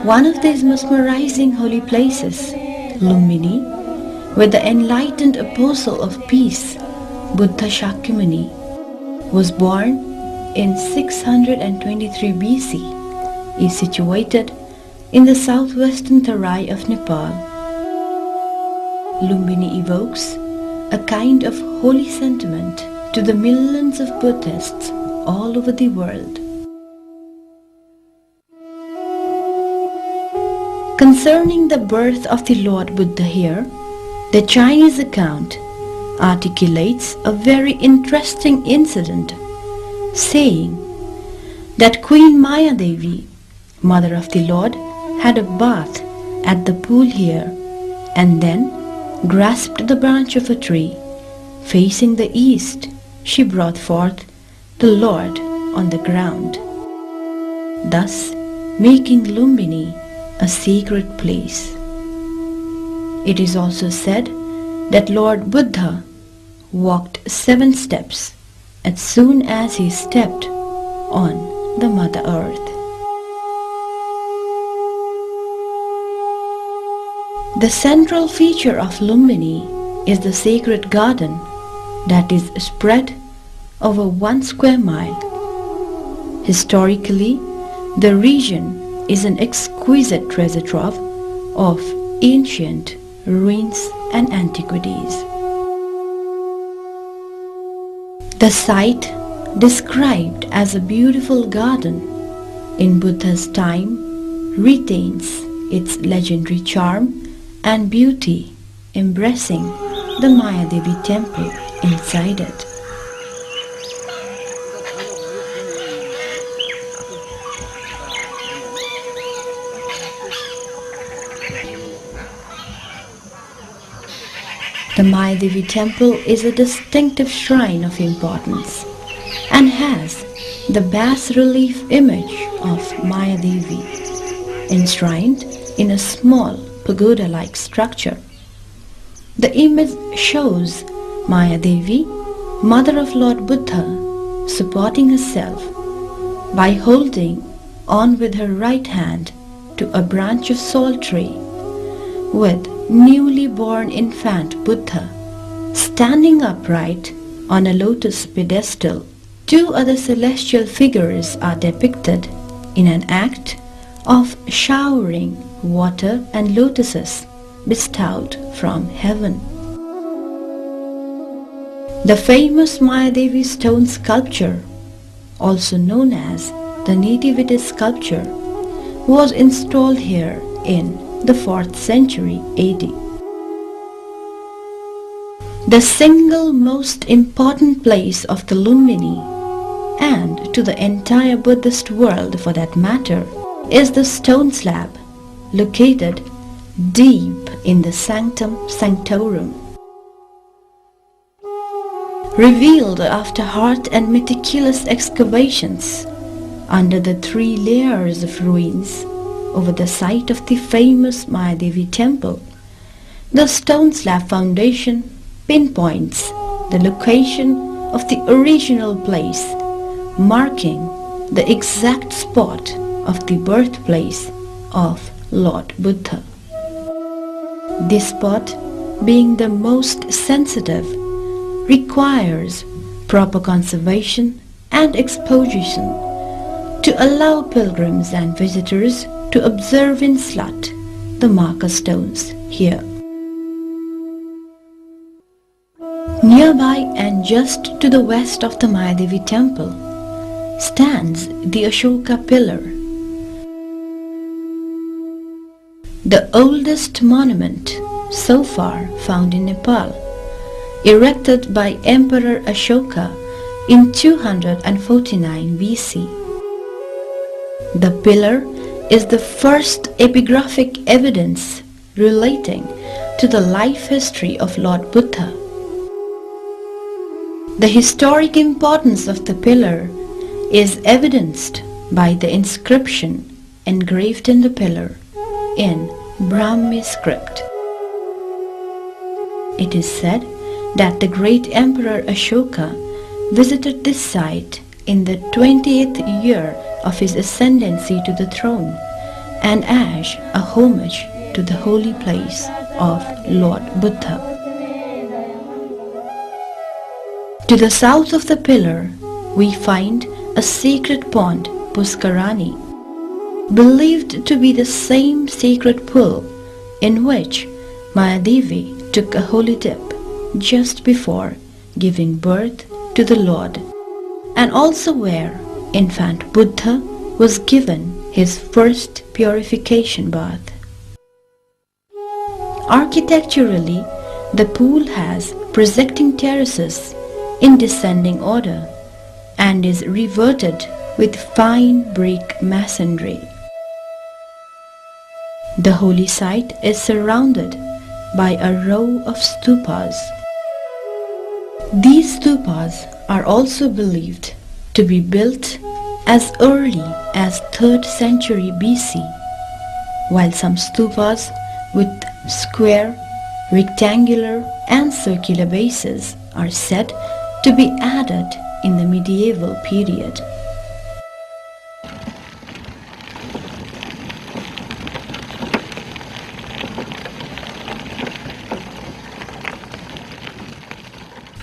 One of these mesmerizing holy places, Lumbini, where the enlightened apostle of peace, Buddha Shakyamuni, was born in 623 BC, is situated in the southwestern Terai of Nepal. Lumbini evokes a kind of holy sentiment to the millions of Buddhists all over the world. Concerning the birth of the Lord Buddha here, the Chinese account articulates a very interesting incident, saying that Queen Maya Devi, mother of the Lord, had a bath at the pool here and then grasped the branch of a tree. Facing the east, she brought forth the Lord on the ground, thus making Lumbini a sacred place. It is also said that Lord Buddha walked 7 steps as soon as he stepped on the Mother Earth. The central feature of Lumbini is the sacred garden that is spread over 1 square mile. Historically, the region is an exquisite treasure trove of ancient ruins and antiquities. The site, described as a beautiful garden in Buddha's time, retains its legendary charm and beauty, embracing the Maya Devi temple inside it. The Maya Devi temple is a distinctive shrine of importance and has the bas-relief image of Maya Devi enshrined in a small pagoda-like structure. The image shows Maya Devi, mother of Lord Buddha, supporting herself by holding on with her right hand to a branch of salt tree, with newly born infant Buddha standing upright on a lotus pedestal. 2 other celestial figures are depicted in an act of showering water and lotuses bestowed from heaven. The famous Maya Devi stone sculpture, also known as the Nativity sculpture, was installed here in the 4th century AD. The single most important place of the Lumbini, and to the entire Buddhist world for that matter, is the stone slab located deep in the Sanctum Sanctorum. Revealed after hard and meticulous excavations under the 3 layers of ruins over the site of the famous Maya Devi temple, the stone slab foundation pinpoints the location of the original place, marking the exact spot of the birthplace of Lord Buddha. This spot, being the most sensitive, requires proper conservation and exposition to allow pilgrims and visitors to observe in slut the marker stones here. Nearby and just to the west of the Maya Devi temple stands the Ashoka pillar, the oldest monument so far found in Nepal, erected by Emperor Ashoka in 249 BC. The pillar is the first epigraphic evidence relating to the life history of Lord Buddha. The historic importance of the pillar is evidenced by the inscription engraved in the pillar in Brahmi script. It is said that the great Emperor Ashoka visited this site in the 20th year of his ascendancy to the throne and as a homage to the holy place of Lord Buddha. To the south of the pillar, we find a sacred pond, Puskarani, believed to be the same sacred pool in which Mayadevi took a holy dip just before giving birth to the Lord, and also where infant Buddha was given his first purification bath. Architecturally, the pool has projecting terraces in descending order and is reverted with fine brick masonry. The holy site is surrounded by a row of stupas. These stupas are also believed to be built as early as 3rd century BC, while some stupas with square, rectangular and circular bases are said to be added in the medieval period.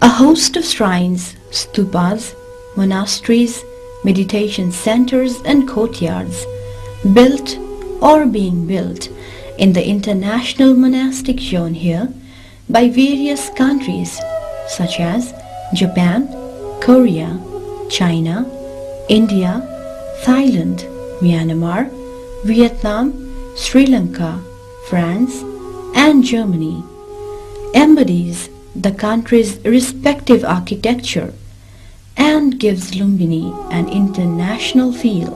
A host of shrines, stupas, monasteries, meditation centers and courtyards built or being built in the international monastic zone here by various countries such as Japan, Korea, China, India, Thailand, Myanmar, Vietnam, Sri Lanka, France and Germany embodies the country's respective architecture and gives Lumbini an international feel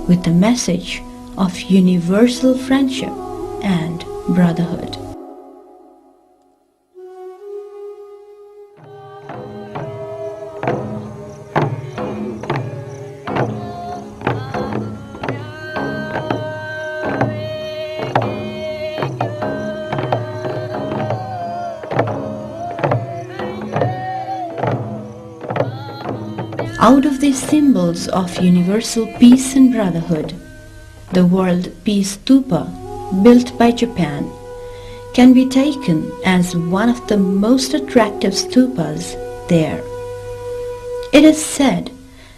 with the message of universal friendship and brotherhood. Out of these symbols of universal peace and brotherhood, the World Peace Stupa, built by Japan, can be taken as one of the most attractive stupas there. It is said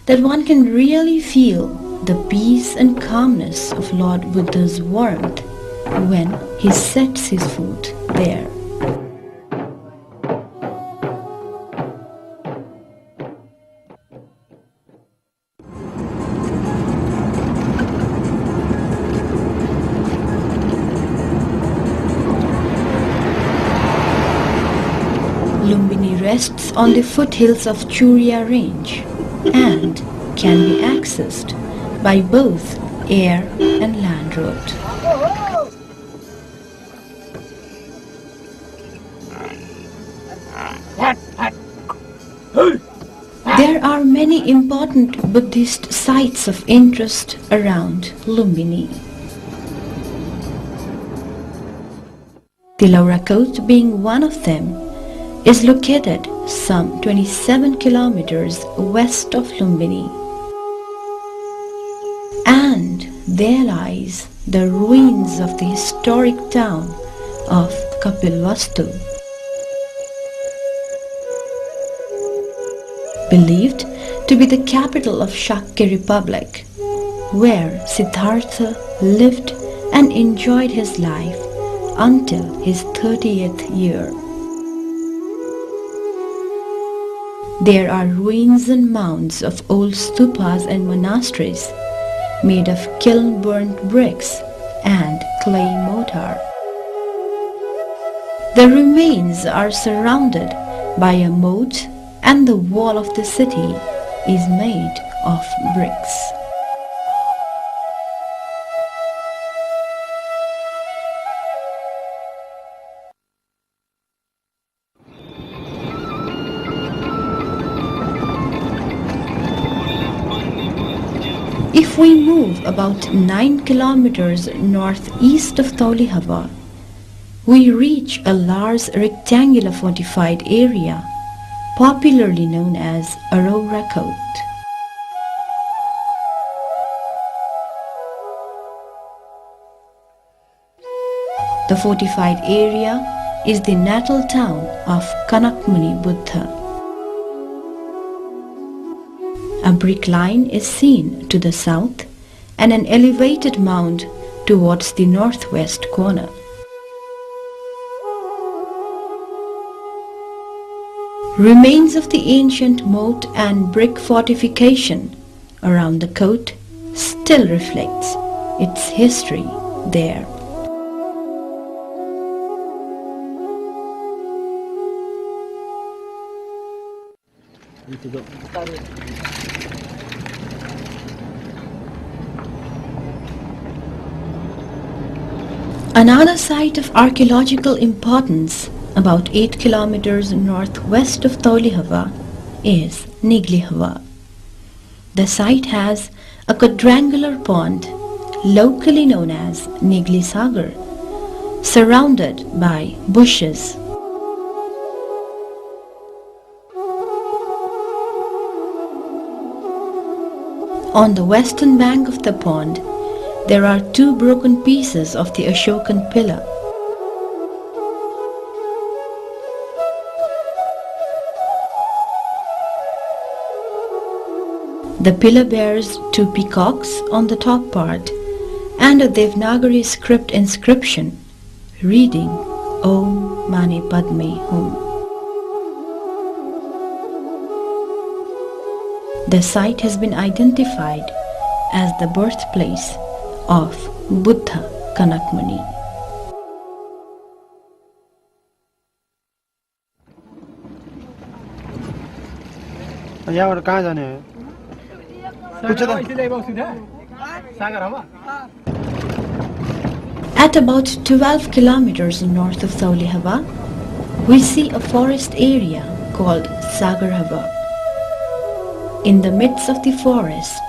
that one can really feel the peace and calmness of Lord Buddha's warmth when he sets his foot there. Lumbini rests on the foothills of Churia range and can be accessed by both air and land route. There are many important Buddhist sites of interest around Lumbini. Tilarakot being one of them, is located some 27 kilometers west of Lumbini. And there lies the ruins of the historic town of Kapilvastu. Believed to be the capital of Shakya Republic, where Siddhartha lived and enjoyed his life until his 30th year. There are ruins and mounds of old stupas and monasteries made of kiln-burnt bricks and clay mortar. The remains are surrounded by a moat and the wall of the city is made of bricks. If we move about 9 kilometers northeast of Taulihava, we reach a large rectangular fortified area popularly known as Arorakot. The fortified area is the natal town of Kanakmuni Buddha. A brick line is seen to the south and an elevated mound towards the northwest corner. Remains of the ancient moat and brick fortification around the coat still reflects its history there. Another site of archaeological importance about 8 kilometers northwest of Taulihava is Niglihava. The site has a quadrangular pond, locally known as Nigli Sagar, surrounded by bushes. On the western bank of the pond, there are 2 broken pieces of the Ashokan pillar. The pillar bears 2 peacocks on the top part and a Devanagari script inscription reading Om Mani Padme Hum. The site has been identified as the birthplace of Buddha Kanakmuni. यहाँबाट कहाँ जाने हो? At about 12 kilometers north of Taulihava, we see a forest area called Sagarhava. In the midst of the forest,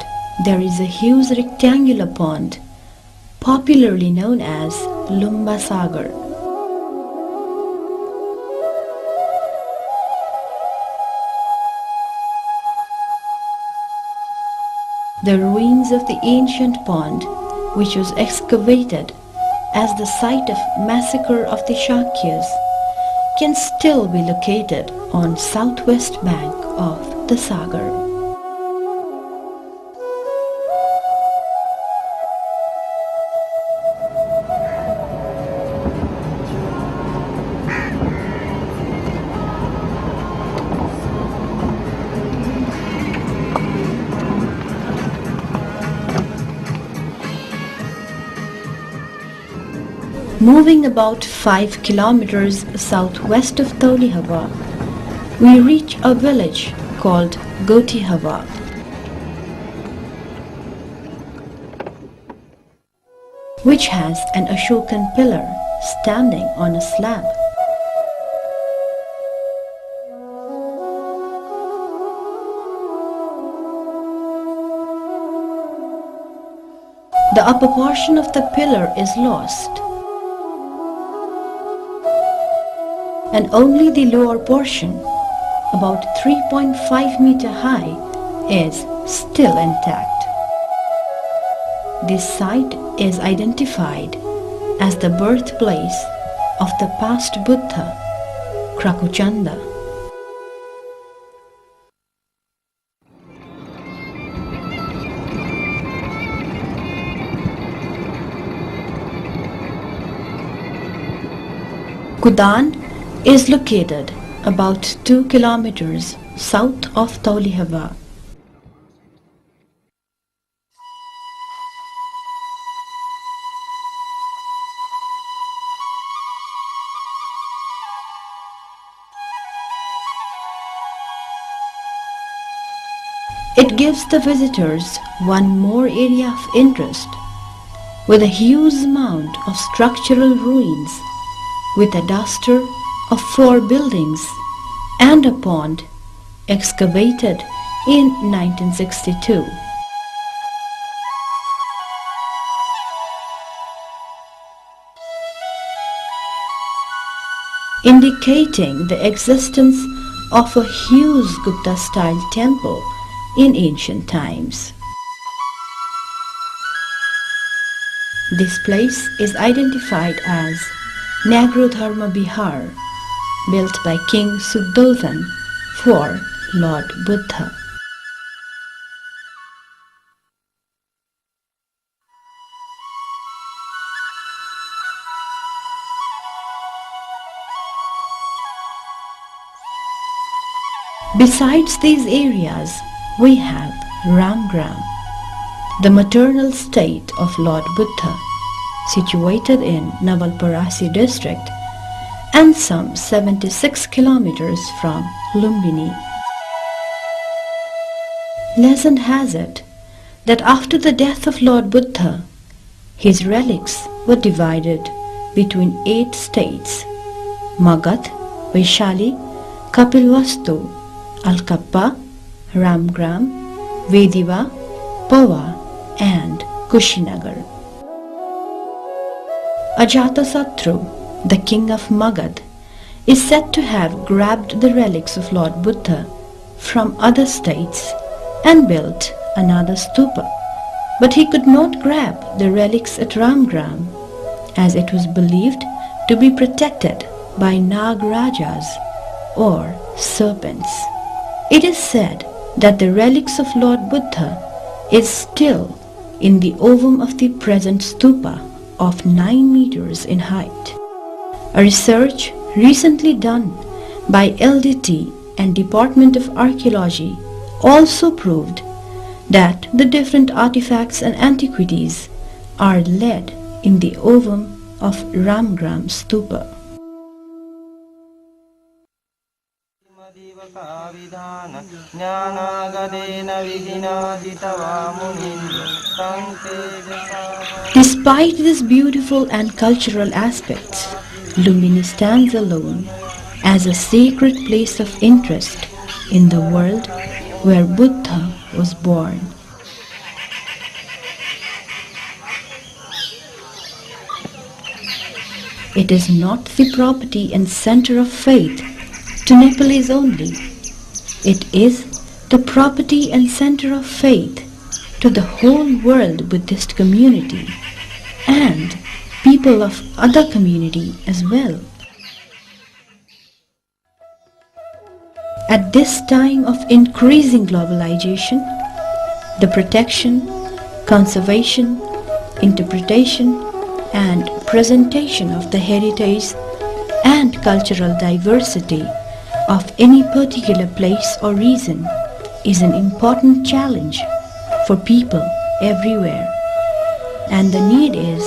there is a huge rectangular pond, popularly known as Lumba Sagar. The ruins of the ancient pond, which was excavated as the site of massacre of the Shakyas, can still be located on southwest bank of the Sagar. Moving about 5 kilometers southwest of Taulihava, we reach a village called Gotihava. Which has an Ashokan pillar standing on a slab. The upper portion of the pillar is lost, and only the lower portion, about 3.5 meter high, is still intact. This site is identified as the birthplace of the past Buddha, Krakuchanda. Kudan is located about 2 kilometers south of Taulihava. It gives the visitors one more area of interest, with a huge mound of structural ruins, with a duster of 4 buildings and a pond excavated in 1962. Indicating the existence of a huge Gupta-style temple in ancient times. This place is identified as Nagrodharma Bihar, built by King Sudodhan for Lord Buddha. Besides these areas, we have Ramgram, the maternal state of Lord Buddha, situated in Navalparasi district and some 76 kilometers from Lumbini. Legend has it that after the death of Lord Buddha, his relics were divided between 8 states: Magadh, Vaishali, Kapilvastu, Alkappa, Ramgram, Vediva, Pawa and Kushinagar. Ajatasattu, the king of Magadh, is said to have grabbed the relics of Lord Buddha from other states and built another stupa. But he could not grab the relics at Ramgram, as it was believed to be protected by Nagrajas or serpents. It is said that the relics of Lord Buddha is still in the ovum of the present stupa of 9 meters in height. A research recently done by LDT and Department of Archaeology also proved that the different artifacts and antiquities are laid in the ovum of Ramgram stupa. Despite these beautiful and cultural aspects, Lumbini stands alone as a sacred place of interest in the world where Buddha was born. It is not the property and center of faith to Nepalese only. It is the property and center of faith to the whole world Buddhist community and people of other community as well. At this time of increasing globalization, the protection, conservation, interpretation and presentation of the heritage and cultural diversity of any particular place or region is an important challenge for people everywhere, and the need is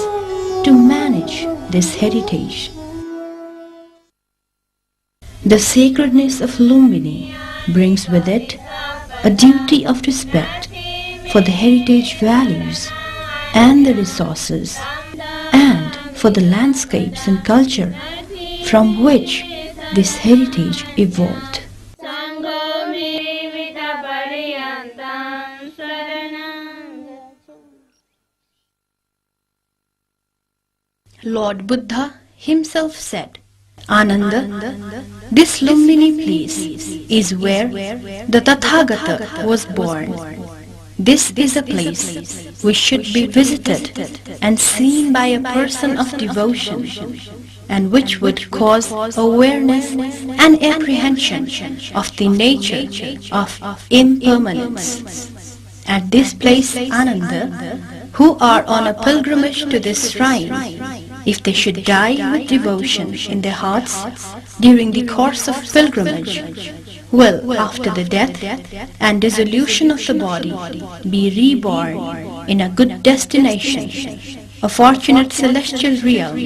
to manage this heritage. The sacredness of Lumbini brings with it a duty of respect for the heritage values and the resources and for the landscapes and culture from which this heritage evolved. Lord Buddha himself said, Ananda, this Lumbini place is where the Tathagata was born. This is a place which should be visited and seen by a person of devotion, and which would cause awareness and apprehension of the nature of impermanence. At this place, Ananda, who are on a pilgrimage to this shrine, if they should die with devotion in their hearts during the course of pilgrimage, will, after the death and dissolution of the body, be reborn in a good destination, a fortunate celestial realm,